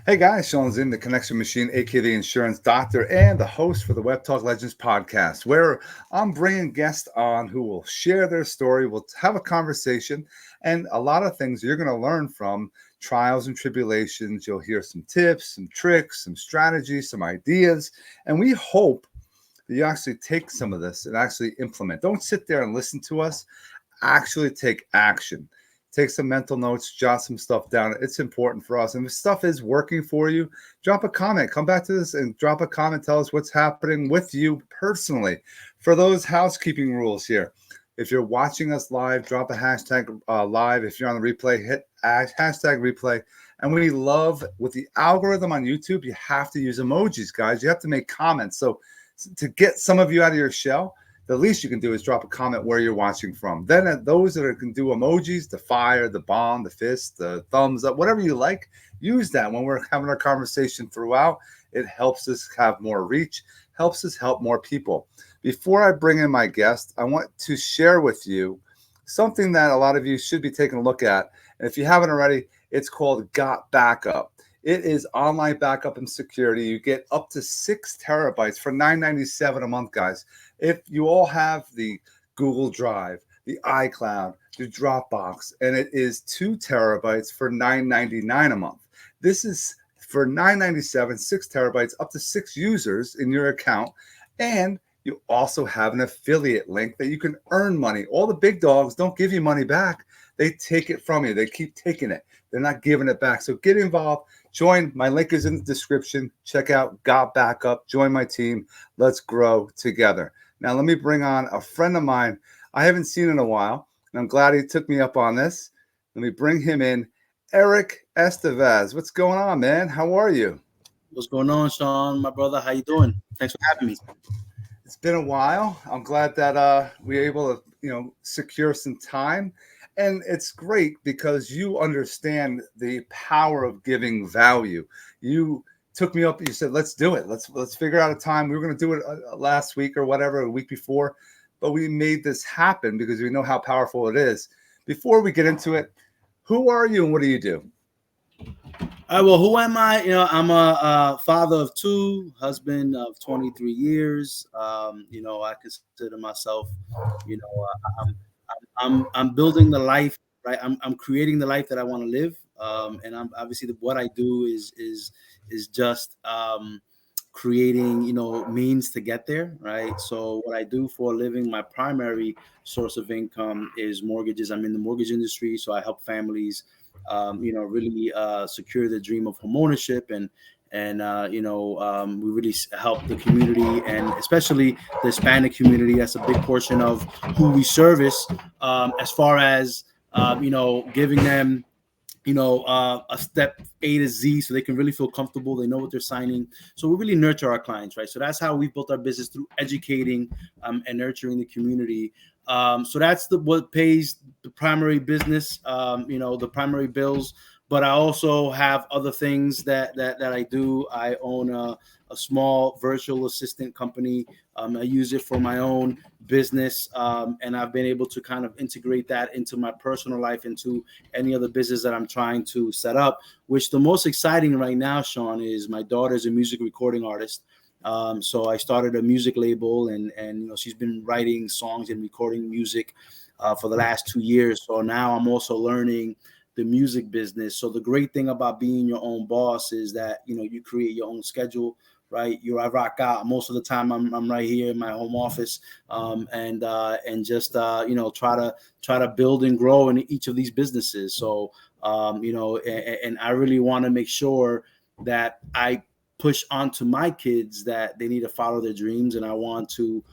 Hey guys, Shawn Ziem, the Connection Machine, aka the Insurance Doctor, and the host for the Webtalk Legends Podcast, where I'm bringing guests on who will share their story, we'll have a conversation, and a lot of things you're going to learn from trials and tribulations. You'll hear some tips, some tricks, some strategies, some ideas, and we hope that you actually take some of this and actually implement. Don't sit there and listen to us. Actually take action. Take some mental notes, jot some stuff down. It's important for us. And if stuff is working for you, drop a comment. Come back to this and drop a comment. Tell us what's happening with you personally. For those housekeeping rules here, if you're watching us live, drop a hashtag live. If you're on the replay, hit hashtag replay. And we love, with the algorithm on YouTube, you have to use emojis, guys. You have to make comments. So to get some of you out of your shell, the least you can do is drop a comment where you're watching from. Then those that can do emojis, the fire, the bomb, the fist, the thumbs up, whatever you like, use that when we're having our conversation throughout. It helps us have more reach, helps us help more people. Before I bring in my guest, I want to share with you something that a lot of you should be taking a look at. And if you haven't already, it's called Got Backup. It is online backup and security. You get up to 6 terabytes for $9.97 a month, guys. If you all have the Google Drive, the iCloud, the Dropbox, and it is 2 terabytes for $9.99 a month. This is for $9.97, 6 terabytes, up to 6 users in your account. And you also have an affiliate link that you can earn money. All the big dogs don't give you money back. They take it from you. They keep taking it. They're not giving it back. So get involved. Join. My link is in the description. Check out Got Backup. Join my team. Let's grow together. Now, let me bring on a friend of mine I haven't seen in a while, and I'm glad he took me up on this. Let me bring him in. Eric Esteves. What's going on, man? How are you? What's going on, Shawn, my brother? How you doing? Thanks for having me. It's been a while. I'm glad that we were able to, secure some time. And it's great because you understand the power of giving value. You took me up. You said, "Let's do it. Let's figure out a time." We were going to do it last week or whatever, a week before, but we made this happen because we know how powerful it is. Before we get into it, who are you and what do you do? All right. Well, who am I? I'm a father of 2, husband of 23 years. I consider myself, you know, I'm building the life, right? I'm creating the life that I want to live. And I'm obviously what I do is just creating, means to get there, right? So what I do for a living, my primary source of income is mortgages. I'm in the mortgage industry, so I help families, really secure the dream of homeownership and we really help the community and especially the Hispanic community. That's a big portion of who we service, as far as giving them a step A to Z so they can really feel comfortable. They know what they're signing. So we really nurture our clients, right? So that's how we built our business, through educating and nurturing the community. So that's what pays the primary business, the primary bills. But I also have other things that I do. I own a small virtual assistant company. I use it for my own business, and I've been able to kind of integrate that into my personal life, into any other business that I'm trying to set up. Which the most exciting right now, Shawn, is my daughter's a music recording artist. So I started a music label, and she's been writing songs and recording music for the last 2 years. So now I'm also learning the music business. So the great thing about being your own boss is that you create your own schedule, right? I rock out most of the time. I'm right here in my home office, and just try to build and grow in each of these businesses. So and I really want to make sure that I push onto my kids that they need to follow their dreams, and I want to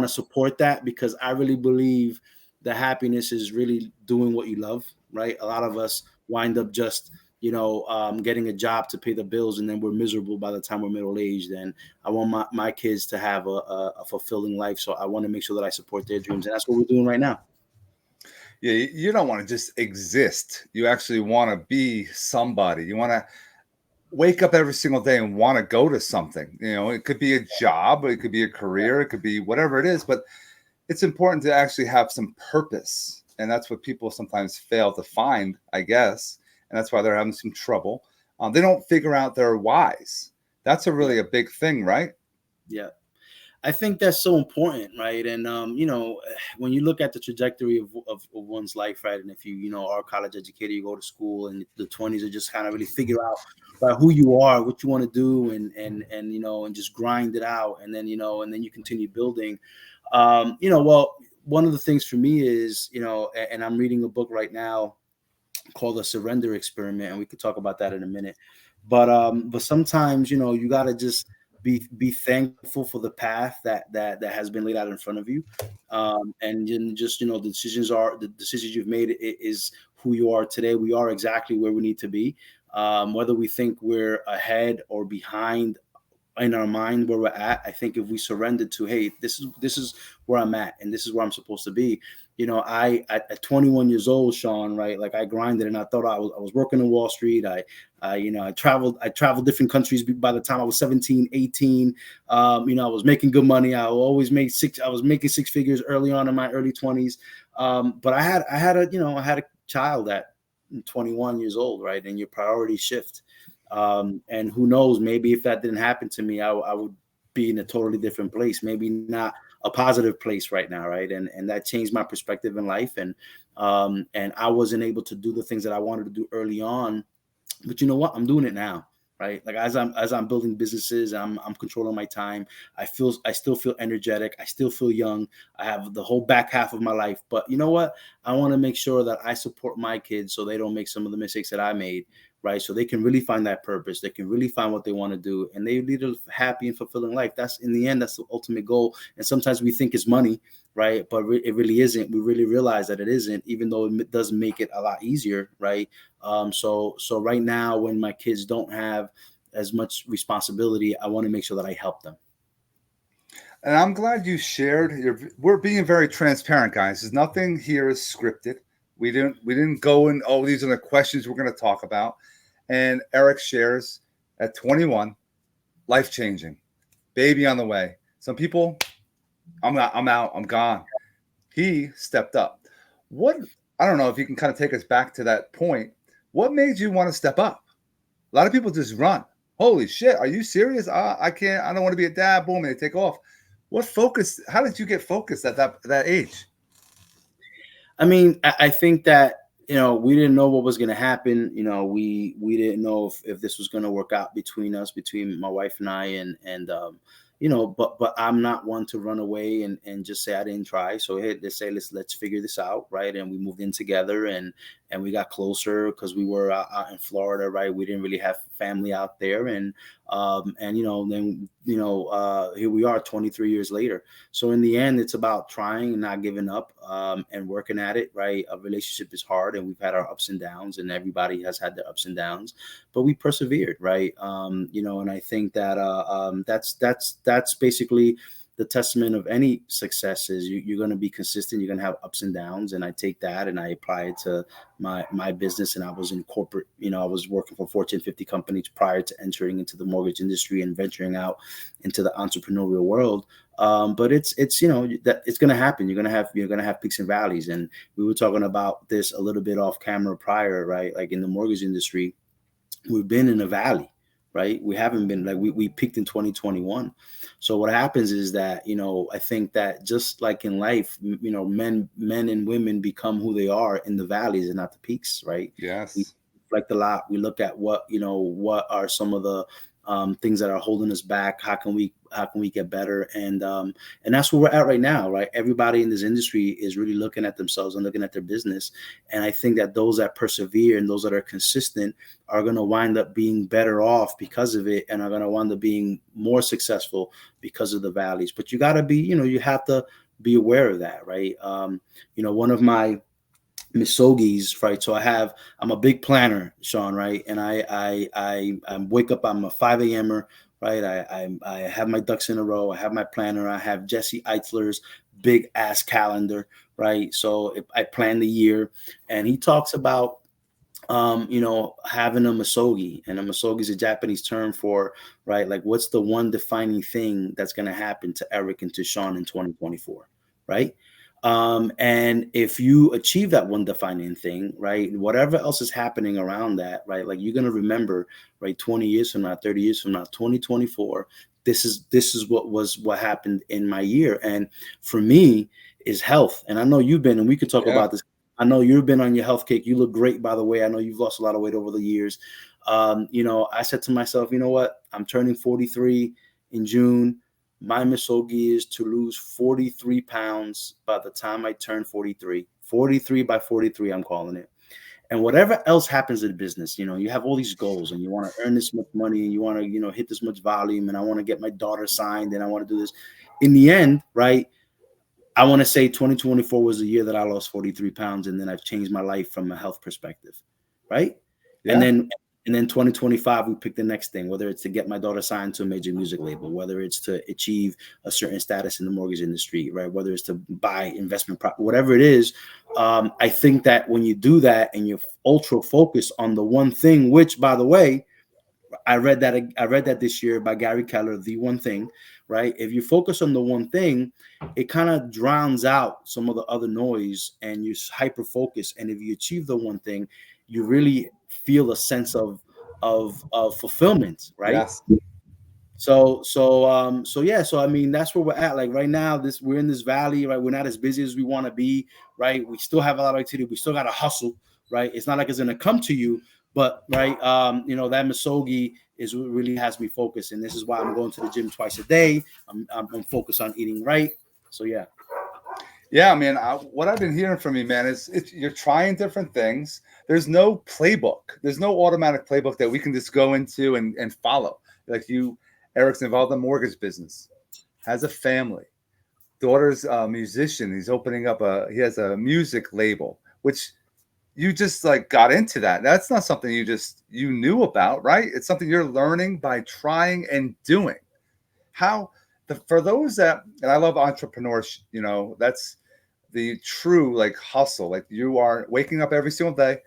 support that, because I really believe that happiness is really doing what you love, right? A lot of us wind up just getting a job to pay the bills, and then we're miserable by the time we're middle aged. And I want my kids to have a fulfilling life, so I want to make sure that I support their dreams, and that's what we're doing right now. Yeah, you don't want to just exist. You actually want to be somebody. You want to wake up every single day and want to go to something. It could be a job, it could be a career, it could be whatever it is, but it's important to actually have some purpose. And that's what people sometimes fail to find, I guess. And that's why they're having some trouble. They don't figure out their whys. That's a big thing, right? Yeah. I think that's so important, right? And when you look at the trajectory of one's life, right? And if you are a college educator, you go to school, and the 20s are just kind of really figure out about who you are, what you want to do, and just grind it out, and then you continue building. Well, one of the things for me is, and I'm reading a book right now called The Surrender Experiment, and we could talk about that in a minute. But sometimes you got to just be thankful for the path that has been laid out in front of you, and then just the decisions you've made is who you are today. We are exactly where we need to be, whether we think we're ahead or behind in our mind where we're at. I think if we surrender to, hey, this is where I'm at, and this is where I'm supposed to be. I at 21 years old, Shawn, right? Like, I grinded, and I thought I was working in Wall Street. I traveled different countries by the time I was 17, 18. I was making good money. I was making six figures early on in my early 20s. But I had a child at 21 years old, right? And your priorities shift. And who knows, maybe if that didn't happen to me, I would be in a totally different place, maybe not a positive place right now, right? And that changed my perspective in life. And I wasn't able to do the things that I wanted to do early on. But you know what? I'm doing it now, right? Like, as I'm building businesses, I'm controlling my time. I still feel energetic. I still feel young. I have the whole back half of my life. But you know what? I want to make sure that I support my kids so they don't make some of the mistakes that I made, right? So they can really find that purpose. They can really find what they want to do, and they lead a happy and fulfilling life. That's, in the end, that's the ultimate goal. And sometimes we think it's money, right? But it really isn't. We really realize that it isn't, even though it does make it a lot easier, right? So right now, when my kids don't have as much responsibility, I want to make sure that I help them. And I'm glad you shared. We're being very transparent, guys. There's nothing here is scripted. We didn't go in, oh, these are the questions we're going to talk about. And Eric shares at 21, life-changing, baby on the way. Some people, I'm out, I'm gone. He stepped up. I don't know if you can kind of take us back to that point. What made you want to step up? A lot of people just run. Holy shit, are you serious? I can't, I don't want to be a dad. Boom, and they take off. How did you get focused at that age? I mean, I think that, we didn't know what was going to happen. We didn't know if this was going to work out between my wife and I, and but I'm not one to run away and just say I didn't try. So let's say, let's figure this out, right? And we moved in together, and we got closer because we were out in Florida, right? We didn't really have family out there, and then here we are 23 years later. So in the end, it's about trying and not giving up, and working at it, right? A relationship is hard, and we've had our ups and downs, and everybody has had their ups and downs, but we persevered, right? And I think that that's basically the testament of any success. Is you're going to be consistent. You're going to have ups and downs, and I take that and I apply it to my business. And I was in corporate, I was working for Fortune 50 companies prior to entering into the mortgage industry and venturing out into the entrepreneurial world. But it's that it's going to happen. You're going to have peaks and valleys. And we were talking about this a little bit off camera prior, right? Like, in the mortgage industry, we've been in a valley, right? We haven't been, like, we peaked in 2021. So what happens is that, I think that just like in life, men and women become who they are in the valleys and not the peaks, right? Yes. We reflect a lot. We look at what are some of the things that are holding us back. How can we get better? And that's where we're at right now, right? Everybody in this industry is really looking at themselves and looking at their business. And I think that those that persevere and those that are consistent are going to wind up being better off because of it, and are going to wind up being more successful because of the valleys. But you got to be, you have to be aware of that, right? One of my Misogis, right? So I'm a big planner, Shawn, right? And I wake up, I'm a 5 a.m.er, right? I have my ducks in a row. I have my planner. I have Jesse Eitzler's big ass calendar, right? So I plan the year, and he talks about, having a misogi, and a misogi is a Japanese term for, right? Like, what's the one defining thing that's going to happen to Eric and to Shawn in 2024, right? And if you achieve that one defining thing, right, whatever else is happening around that, right, like you're going to remember, right, 20 years from now, 30 years from now, 2024, this is what happened in my year. And for me is health. And I know you've been, and we could talk about this. I know you've been on your health kick. You look great, by the way. I know you've lost a lot of weight over the years. I said to myself, you know what? I'm turning 43 in June. My misogi is to lose 43 pounds by the time I turn 43. 43 by 43, I'm calling it. And whatever else happens in business, you have all these goals and you want to earn this much money and you want to, hit this much volume, and I want to get my daughter signed and I want to do this. In the end, right, I want to say 2024 was the year that I lost 43 pounds, and then I've changed my life from a health perspective, right? Yeah. And then 2025, we pick the next thing, whether it's to get my daughter signed to a major music label, whether it's to achieve a certain status in the mortgage industry, right? Whether it's to buy investment property, whatever it is. I think that when you do that and you're ultra focused on the one thing, which, by the way, I read that this year by Gary Keller, The One Thing, right? If you focus on the one thing, it kind of drowns out some of the other noise and you're hyper focused. And if you achieve the one thing, you really feel a sense of fulfillment, right? Yes. So I mean, that's where we're at. Like right now, we're in this valley, right? We're not as busy as we want to be, right? We still have a lot of activity. We still got to hustle, right? It's not like it's going to come to you, but right, that misogi is what really has me focused, and this is why I'm going to the gym twice a day. I'm focused on eating right. So yeah. Yeah, man, what I've been hearing from you, man, is you're trying different things. There's no playbook. There's no automatic playbook that we can just go into and follow. Like Eric's involved in the mortgage business, has a family, daughter's a musician. He's opening up he has a music label, which you just like got into that. That's not something you knew about, right? It's something you're learning by trying and doing. For those that, and I love entrepreneurs, that's the true like hustle. Like you are waking up every single day,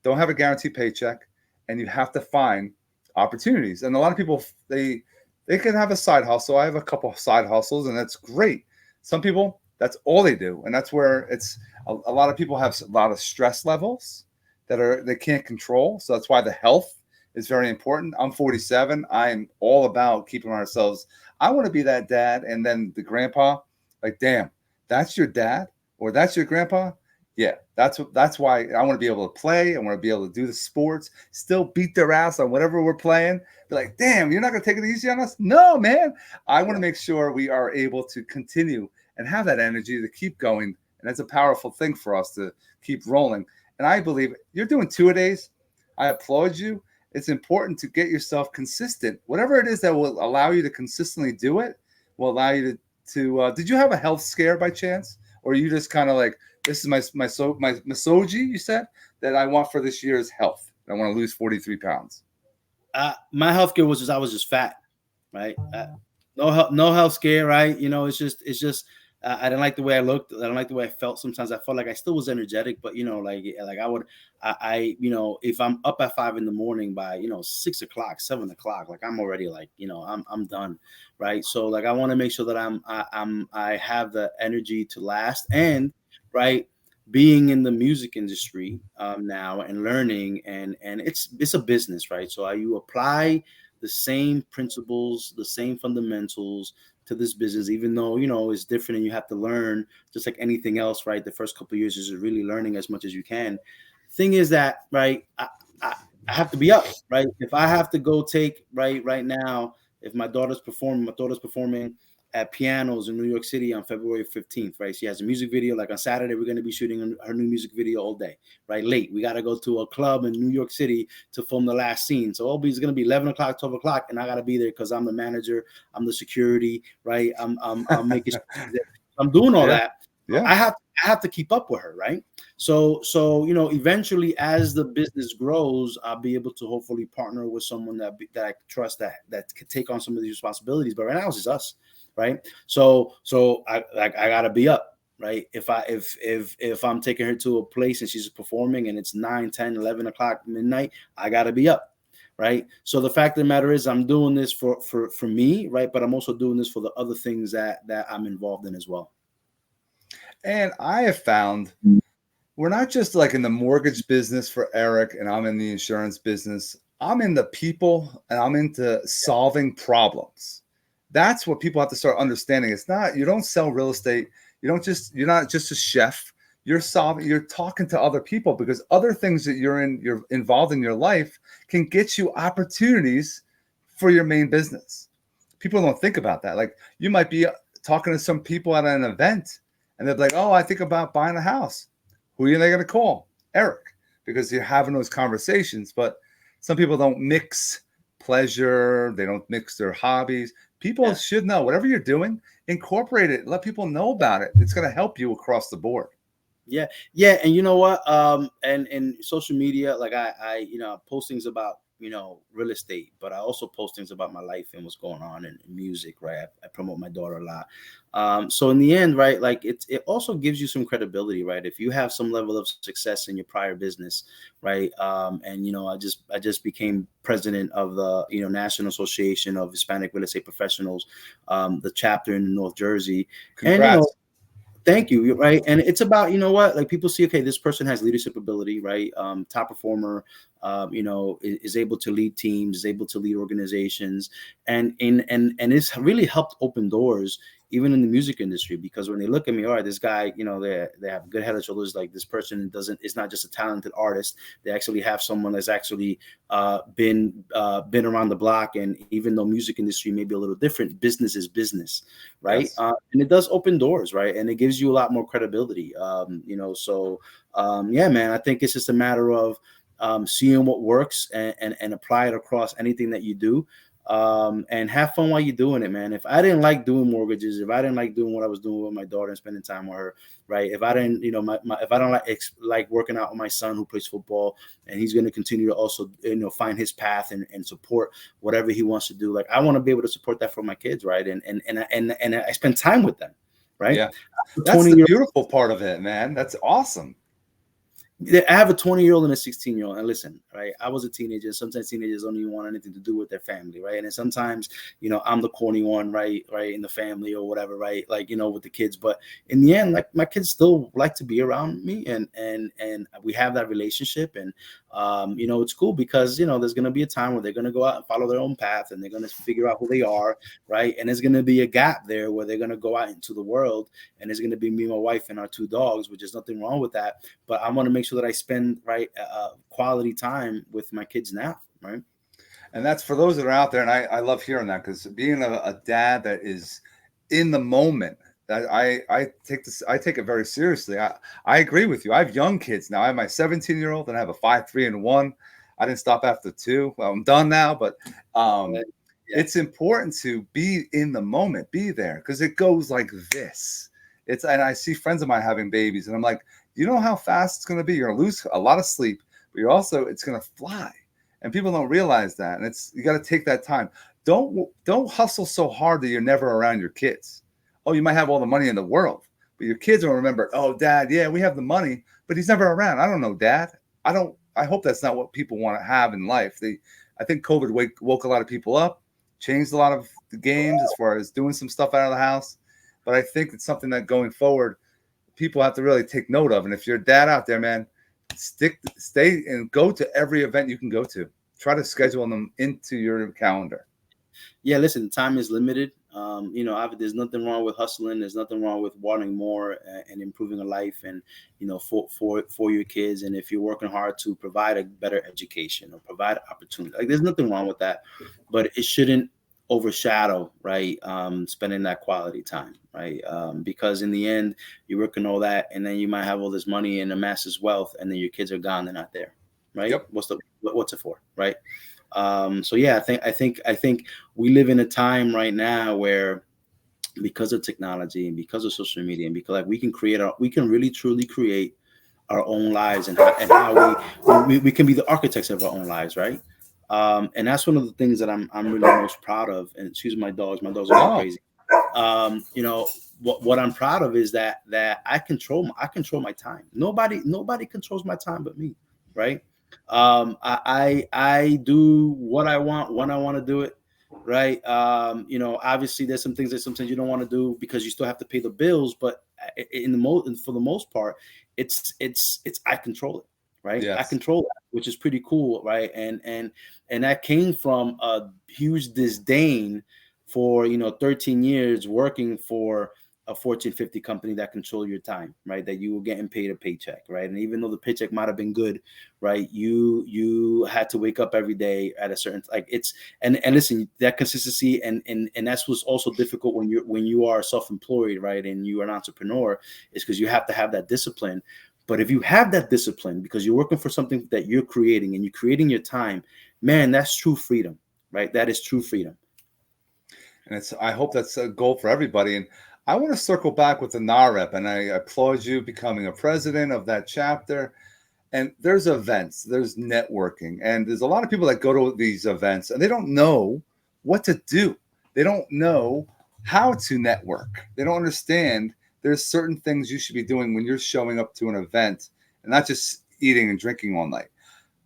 don't have a guaranteed paycheck, and you have to find opportunities. And a lot of people, they can have a side hustle. I have a couple of side hustles, and that's great. Some people, that's all they do. And that's where it's a lot of people have a lot of stress levels that they can't control. So that's why the health is very important. I'm 47. I'm all about keeping ourselves. I want to be that dad. And then the grandpa, like, damn, that's your dad or that's your grandpa. Yeah, that's why I want to be able to play. I want to be able to do the sports, still beat their ass on whatever we're playing. Be like, damn, you're not going to take it easy on us? No, man. I want to make sure we are able to continue and have that energy to keep going. And that's a powerful thing for us to keep rolling. And I believe you're doing 2-a-days. I applaud you. It's important to get yourself consistent. Whatever it is that will allow you to consistently do it will allow you to did you have a health scare by chance? Or you just kind of like, this is my misogi, you said, that I want for this year is health. I want to lose 43 pounds. My health care was I was just fat, right? No health scare, right? It's just I didn't like the way I looked. I don't like the way I felt. Sometimes I felt like I still was energetic, but if I'm up at 5 a.m. by 6 o'clock, 7 o'clock, like I'm already like I'm done, right? So like I want to make sure that I have the energy to last, and right, being in the music industry now and learning and it's a business, right? So you apply the same principles, the same fundamentals to this business, even though it's different and you have to learn just like anything else, right? The first couple of years is really learning as much as you can. Thing is that, right, I have to be up, right? If I have to go take right now, if my daughter's performing at Pianos in New York City on February 15th, right? She has a music video. Like on Saturday, we're going to be shooting her new music video all day, right? Late. We got to go to a club in New York City to film the last scene. So it's going to be 11 o'clock, 12 o'clock, and I got to be there because I'm the manager. I'm the security, right? I'm making sure I'm doing all that. Yeah. I have to keep up with her, right? So eventually as the business grows, I'll be able to hopefully partner with someone that I trust that could take on some of these responsibilities. But right now it's just us. Right. So I gotta be up, right? If I'm taking her to a place and she's performing and it's 9, 10, 11 o'clock midnight, I gotta be up. Right. So the fact of the matter is I'm doing this for me, right? But I'm also doing this for the other things that I'm involved in as well. And I have found we're not just like in the mortgage business for Eric, and I'm in the insurance business. I'm in the people, and I'm into solving problems. That's what people have to start understanding. It's not, you don't sell real estate. You're not just a chef. You're talking to other people, because other things that you're involved in your life can get you opportunities for your main business. People don't think about that. Like, you might be talking to some people at an event, and they're like, oh, I think about buying a house. Who are they going to call? Eric, because you're having those conversations. But some people don't mix pleasure. They don't mix their hobbies. People should know, whatever you're doing, incorporate it. Let people know about it. It's going to help you across the board. Yeah. And you know what? And social media, like I post things about, real estate, but I also post things about my life and what's going on in music, right? I promote my daughter a lot. So in the end, right, like it also gives you some credibility, right? If you have some level of success in your prior business, right? And I just became president of the National Association of Hispanic Real Estate Professionals, the chapter in North Jersey. Congrats. And thank you. Right. And it's about, like people see, okay, this person has leadership ability, right? Top performer, is able to lead teams, is able to lead organizations. And it's really helped open doors, even in the music industry, because when they look at me, all right, this guy, they have good head and shoulders. Like, this person is not just a talented artist. They actually have someone that's actually been around the block. And even though music industry may be a little different, business is business, right? Yes. And it does open doors, right? And it gives you a lot more credibility. Yeah, man, I think it's just a matter of seeing what works and apply it across anything that you do. And have fun while you're doing it, man. If I didn't like doing mortgages, if I didn't like doing what I was doing with my daughter and spending time with her, right? If I didn't, if I don't like working out with my son who plays football, and he's going to continue to also, find his path and support whatever he wants to do. Like, I want to be able to support that for my kids, right? And I spend time with them, right? Yeah, that's the beautiful part of it, man. That's awesome. I have a 20-year-old and a 16-year-old. And listen, right, I was a teenager. Sometimes teenagers don't even want anything to do with their family, right? And then sometimes, I'm the corny one, right, in the family or whatever, right? Like, with the kids. But in the end, like, my kids still like to be around me, and we have that relationship. And it's cool because there's going to be a time where they're going to go out and follow their own path, and they're going to figure out who they are, right? And there's going to be a gap there where they're going to go out into the world, and it's going to be me, my wife, and our 2 dogs, which is nothing wrong with that. But I want to make sure that I spend quality time with my kids now, right? And that's for those that are out there. And I love hearing that, because being a dad that is in the moment, that I take it very seriously. I agree with you. I have young kids now. I have my 17-year-old, and I have a 5, 3, and 1. I didn't stop after 2. Well, I'm done now, but it's important to be in the moment, be there, because it goes like this. And I see friends of mine having babies, and I'm like, you know how fast it's going to be? You're going to lose a lot of sleep, but it's going to fly. And people don't realize that. And you got to take that time. Don't hustle so hard that you're never around your kids. Oh, you might have all the money in the world, but your kids will remember, oh, Dad, yeah, we have the money, but he's never around. I don't know, Dad. I hope that's not what people want to have in life. I think COVID woke a lot of people up, changed a lot of the games as far as doing some stuff out of the house. But I think it's something that going forward, people have to really take note of. And if you're a dad out there, man, stay and go to every event you can go to. Try to schedule them into your calendar. Yeah, listen, time is limited. There's nothing wrong with hustling. There's nothing wrong with wanting more and improving a life, and for your kids. And if you're working hard to provide a better education or provide opportunity, like, there's nothing wrong with that. But it shouldn't overshadow, right, spending that quality time, right? Because in the end, you're working all that, and then you might have all this money and amasses wealth, and then your kids are gone, they're not there, right? Yep. What's it for, right? So yeah, I think we live in a time right now where, because of technology and because of social media, and because we can really truly create our own lives, and how we can be the architects of our own lives, right? And that's one of the things that I'm really most proud of. And excuse my dogs are going crazy. What I'm proud of is that I control my time. Nobody controls my time but me, right? I do what I want when I want to do it. right? Obviously there's some things that sometimes you don't want to do because you still have to pay the bills, but for the most part, it's I control it, right? I Yes. control it, which is pretty cool, right? And that came from a huge disdain for 13 years working for a Fortune 50 company that control your time, right? That you were getting paid a paycheck, right? And even though the paycheck might have been good, right, you had to wake up every day at a certain, like, it's and listen, that consistency and that's what's also difficult when you are self-employed, right, and you are an entrepreneur, is because you have to have that discipline. But if you have that discipline because you're working for something that you're creating and you're creating your time, man, that's true freedom, right? That is true freedom. And I hope that's a goal for everybody. And I want to circle back with the NAHREP, and I applaud you becoming a president of that chapter. And there's events, there's networking, and there's a lot of people that go to these events and they don't know what to do. They don't know how to network. They don't understand there's certain things you should be doing when you're showing up to an event and not just eating and drinking all night.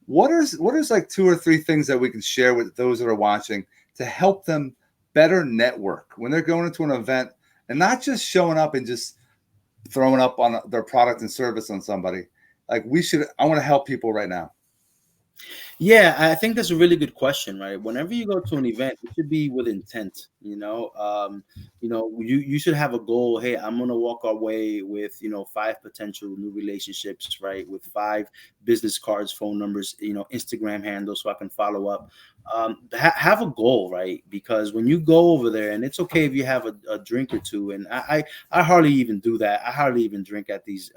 What is like 2 or 3 things that we can share with those that are watching to help them better network when they're going into an event and not just showing up and just throwing up on their product and service on somebody? Like, I want to help people right now. Yeah, I think that's a really good question, right? Whenever you go to an event, it should be with intent. You should have a goal. Hey, I'm gonna walk our way with 5 potential new relationships, right? With 5 business cards, phone numbers, Instagram handles, so I can follow up. Have a goal, right? Because when you go over there, and it's okay if you have a drink or two, and I hardly even do that. I hardly even drink at these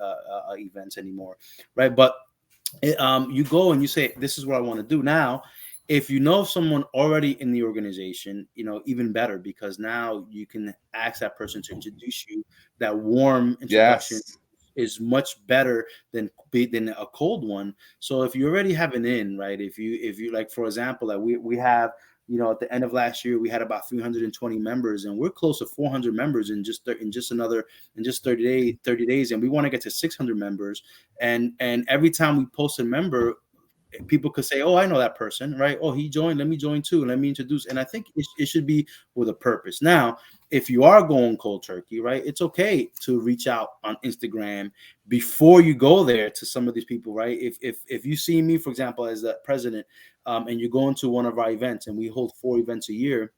events anymore, right? But you go and you say, this is what I want to do. Now, if you know someone already in the organization, even better, because now you can ask that person to introduce you. That warm introduction Yes. is much better than a cold one. So if you already have an in, right, if you like, for example, like we have, at the end of last year, we had about 320 members, and we're close to 400 members in just 30 days, and we want to get to 600 members. And every time we post a member, people could say, oh, I know that person, right? Oh, he joined, let me join too, let me introduce. And I think it should be with a purpose. Now, if you are going cold turkey, right, it's okay to reach out on Instagram before you go there to some of these people, right? If you see me, for example, as the president, and you go into one of our events, and we hold 4 events a year,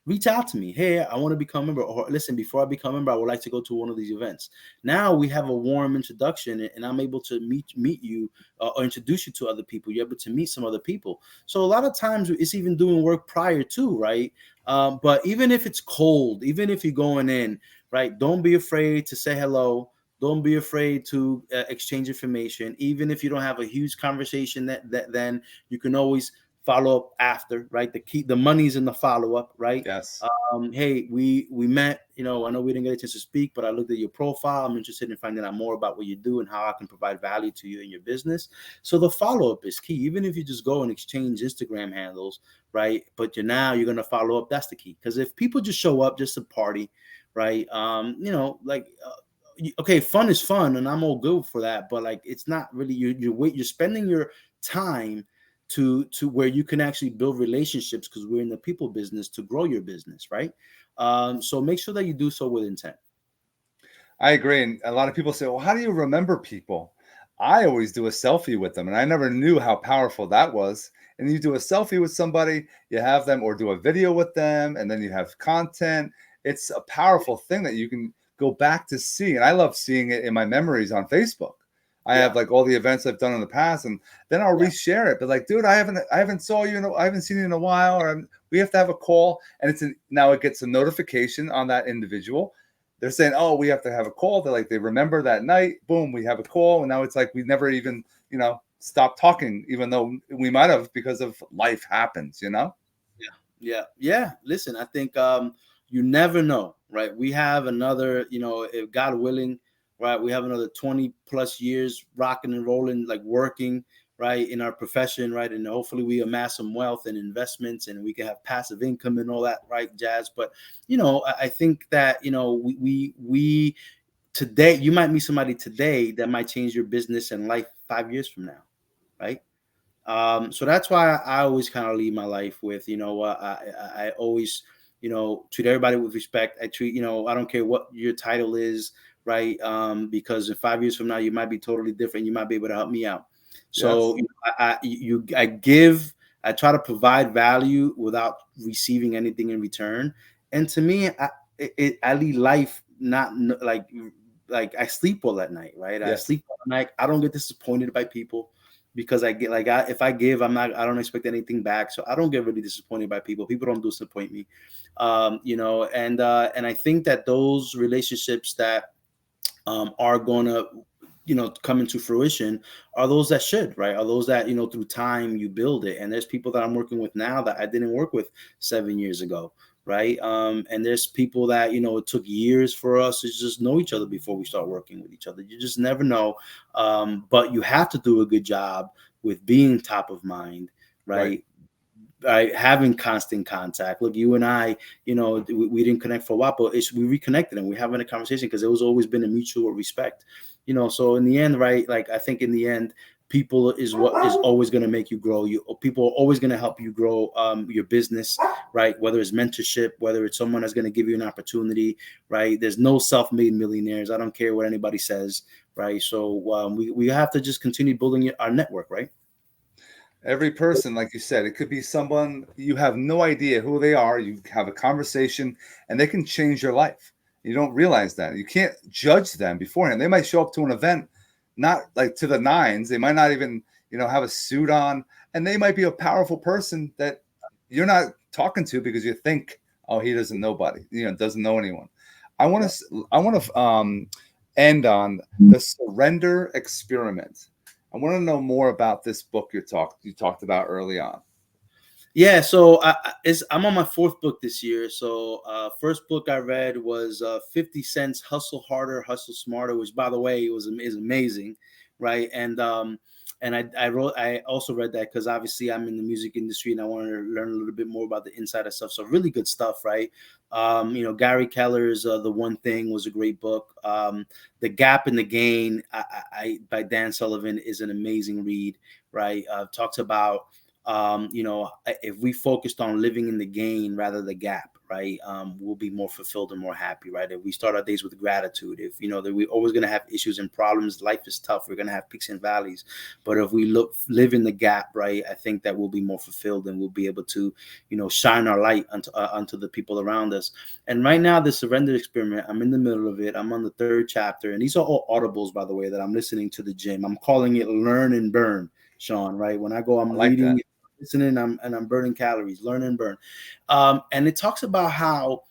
reach out to me. Hey, I want to become a member. Or listen, before I become a member, I would like to go to one of these events. Now we have a warm introduction, and I'm able to meet you or introduce you to other people. You're able to meet some other people. So a lot of times it's even doing work prior to, right? But even if it's cold, even if you're going in, right, don't be afraid to say hello. Don't be afraid to exchange information. Even if you don't have a huge conversation, that then you can always follow up after, right? The money's in the follow up, right? Yes. Hey, we met. I know we didn't get a chance to speak, but I looked at your profile. I'm interested in finding out more about what you do and how I can provide value to you in your business. So the follow up is key. Even if you just go and exchange Instagram handles, right? But you're gonna follow up. That's the key. Because if people just show up just to party, right? Okay, fun is fun, and I'm all good for that. But like, it's not really you're spending your time to where you can actually build relationships, because we're in the people business to grow your business, right? So make sure that you do so with intent. I agree. And a lot of people say, well, how do you remember people? I always do a selfie with them, and I never knew how powerful that was. And you do a selfie with somebody, you have them, or do a video with them, and then you have content. It's a powerful thing that you can go back to see. And I love seeing it in my memories on Facebook. I have like all the events I've done in the past, and then I'll reshare it. But like, dude, I haven't saw you, I haven't seen you in a while, or we have to have a call. And now it gets a notification on that individual. They're saying, oh, we have to have a call. They remember that night. Boom, we have a call. And now it's like we never even, stopped talking, even though we might have, because of life happens, Yeah. Listen, I think you never know, right? We have another, if God willing, right, we have another 20 plus years rocking and rolling, like working, right, in our profession, right? And hopefully we amass some wealth and investments, and we can have passive income and all that, right, jazz. But, I think that, we today, you might meet somebody today that might change your business and life 5 years from now, right? So that's why I always kind of lead my life with, I always, treat everybody with respect. I treat, I don't care what your title is, right? Because in 5 years from now, you might be totally different. You might be able to help me out. Yes. So I give, I try to provide value without receiving anything in return. And to me, I lead life not like I sleep well at night, right? I Yes. sleep well at night. I don't get disappointed by people because I get if I give, I don't expect anything back. So I don't get really disappointed by people. People don't disappoint me. And I think that those relationships that are gonna come into fruition are those that should, right, are those that through time you build it. And there's people that I'm working with now that I didn't work with 7 years ago, right? And there's people that it took years for us to just know each other before we start working with each other. You just never know. But you have to do a good job with being top of mind, right? Having constant contact. Look, you and I, we didn't connect for a while, but we reconnected and we're having a conversation because there was always been a mutual respect. So in the end, right, like I think in the end, people is what is always going to make you grow. People are always going to help you grow your business, right? Whether it's mentorship, whether it's someone that's going to give you an opportunity, right? There's no self-made millionaires. I don't care what anybody says, right? So we have to just continue building our network, right? Every person, like you said, it could be someone you have no idea who they are. You have a conversation and they can change your life. You don't realize that. You can't judge them beforehand. They might show up to an event, not like to the nines. They might not even, have a suit on, and they might be a powerful person that you're not talking to because you think, oh, he doesn't know nobody, doesn't know anyone. I want to end on the surrender experiment. I want to know more about this book you talked about early on. Yeah, so I'm on my fourth book this year. So first book I read was 50 Cent's Hustle Harder, Hustle Smarter, which by the way is amazing, right? And I also read that because obviously I'm in the music industry and I wanted to learn a little bit more about the inside of stuff. So really good stuff, right? Gary Keller's The One Thing was a great book. The Gap and the Gain by Dan Sullivan is an amazing read, right? Talks about if we focused on living in the gain rather than the gap, right, we'll be more fulfilled and more happy, right? If we start our days with gratitude, if that we're always going to have issues and problems, life is tough, we're going to have peaks and valleys, but if we live in the gap, right, I think that we'll be more fulfilled and we'll be able to shine our light onto the people around us. And right now, the surrender experiment, I'm in the middle of it. I'm on the third chapter, and these are all audibles, by the way, that I'm listening to the gym. I'm calling it Learn and Burn, Shawn, right? When I go, I'm reading it, listening, I'm burning calories, learn and burn. And it talks about how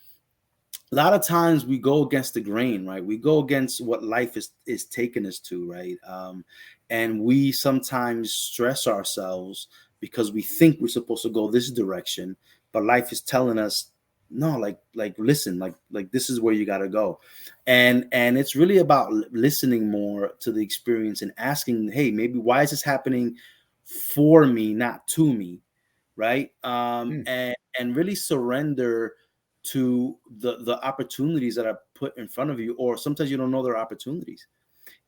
a lot of times we go against the grain, right? We go against what life is taking us to, right? And we sometimes stress ourselves because we think we're supposed to go this direction, but life is telling us, no, like listen, like this is where you got to go. And it's really about listening more to the experience and asking, hey, maybe why is this happening for me, not to me, right? And really surrender to the opportunities that are put in front of you, or sometimes you don't know there are opportunities.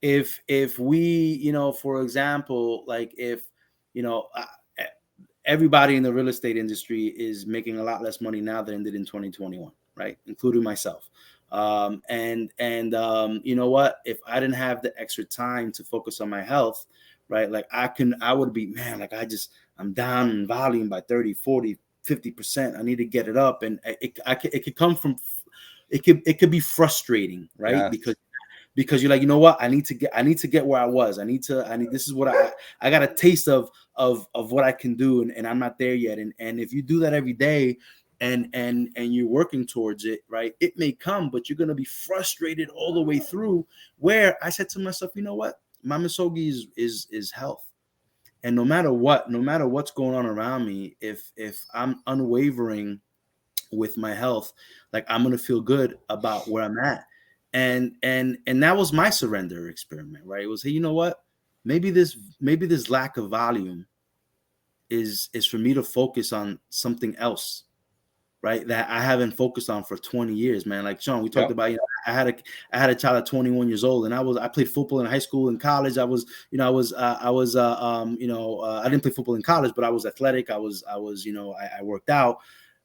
If we, for example, like if everybody in the real estate industry is making a lot less money now than did in 2021, right, including myself. And you know what, if I didn't have the extra time to focus on my health, right, like I would be, man, like I'm down in volume by 30, 40, 50%. I need to get it up. And it could come from, it could be frustrating, right? Yes. Because you're like, you know what, I need to get where I was. I need this is what I got a taste of what I can do, and I'm not there yet. And if you do that every day, and you're working towards it, right, it may come, but you're gonna be frustrated all the way through. Where I said to myself, you know what, my misogi is health. And no matter what's going on around me, if I'm unwavering with my health, like I'm gonna feel good about where I'm at. And that was my surrender experiment, right? It was, hey, you know what? Maybe this lack of volume is for me to focus on something else, right, that I haven't focused on for 20 years, man. Like Shawn, we talked Yep. about, I had a child at 21 years old, and I played football in high school and college. I didn't play football in college, but I was athletic. I worked out.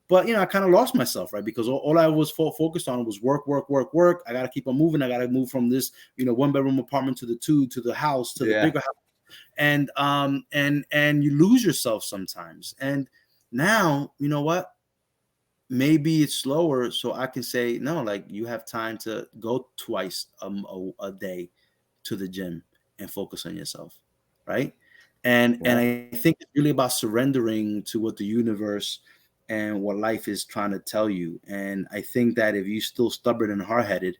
But, I kind of lost myself, right? Because all I was focused on was work. I got to keep on moving. I got to move from this, 1-bedroom apartment to the house, to the bigger house. And you lose yourself sometimes. And now, you know what? Maybe it's slower, so I can say, no, like, you have time to go twice a day to the gym and focus on yourself, right? And I think it's really about surrendering to what the universe and what life is trying to tell you. And I think that if you're still stubborn and hard-headed,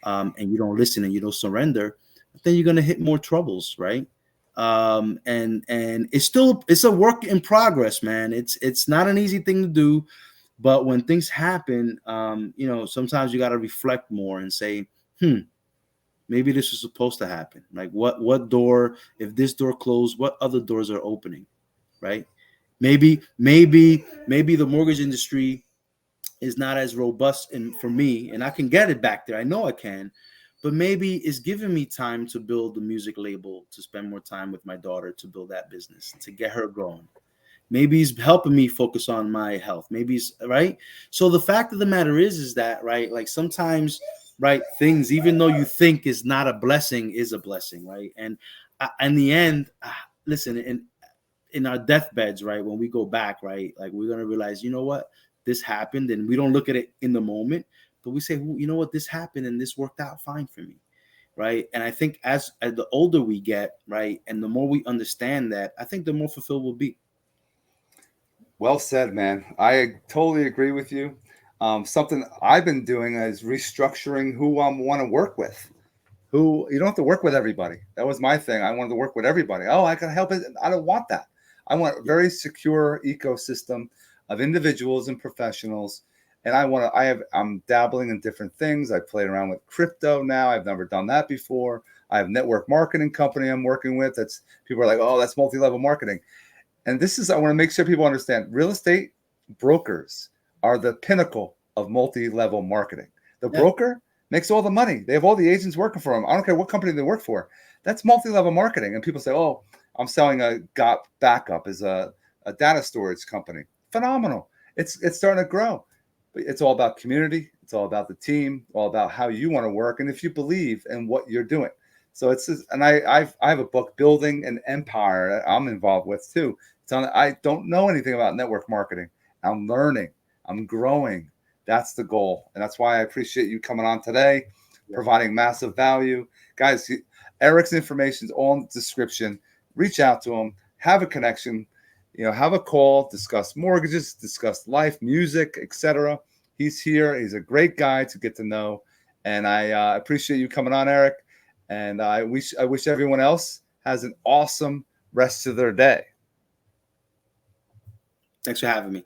and you don't listen and you don't surrender, then you're gonna hit more troubles, right? And it's a work in progress, man. It's not an easy thing to do. But when things happen, sometimes you got to reflect more and say, maybe this was supposed to happen. Like, what door, if this door closed, what other doors are opening, right? Maybe the mortgage industry is not as robust for me, and I can get it back there. I know I can, but maybe it's giving me time to build the music label, to spend more time with my daughter, to build that business, to get her going. Maybe he's helping me focus on my health. Maybe he's right. So the fact of the matter is that, right, like, sometimes, right, things, even though you think is not a blessing, is a blessing, right? And in the end, listen, in our deathbeds, right, when we go back, right, like, we're gonna realize, you know what, this happened, and we don't look at it in the moment, but we say, well, you know what, this happened, and this worked out fine for me, right? And I think as the older we get, right, and the more we understand that, I think the more fulfilled we'll be. Well said, man. I totally agree with you. Something I've been doing is restructuring who I want to work with. You don't have to work with everybody. That was my thing. I wanted to work with everybody. Oh, I can help it. I don't want that. I want a very secure ecosystem of individuals and professionals. And I'm dabbling in different things. I played around with crypto now. I've never done that before. I have a network marketing company I'm working with. People are like, oh, that's multi-level marketing. And I want to make sure people understand, real estate brokers are the pinnacle of multi-level marketing. The broker makes all the money. They have all the agents working for them. I don't care what company they work for. That's multi-level marketing. And people say, oh, I'm selling a GOP backup as a data storage company. Phenomenal. It's starting to grow. But it's all about community. It's all about the team, all about how you want to work, and if you believe in what you're doing. So I have a book, Building an Empire, that I'm involved with too. I don't know anything about network marketing. I'm learning. I'm growing. That's the goal. And that's why I appreciate you coming on today, providing massive value. Guys, Eric's information is all in the description. Reach out to him. Have a connection. Have a call. Discuss mortgages. Discuss life, music, etc. He's here. He's a great guy to get to know. And I appreciate you coming on, Eric. And I wish everyone else has an awesome rest of their day. Thanks for having me.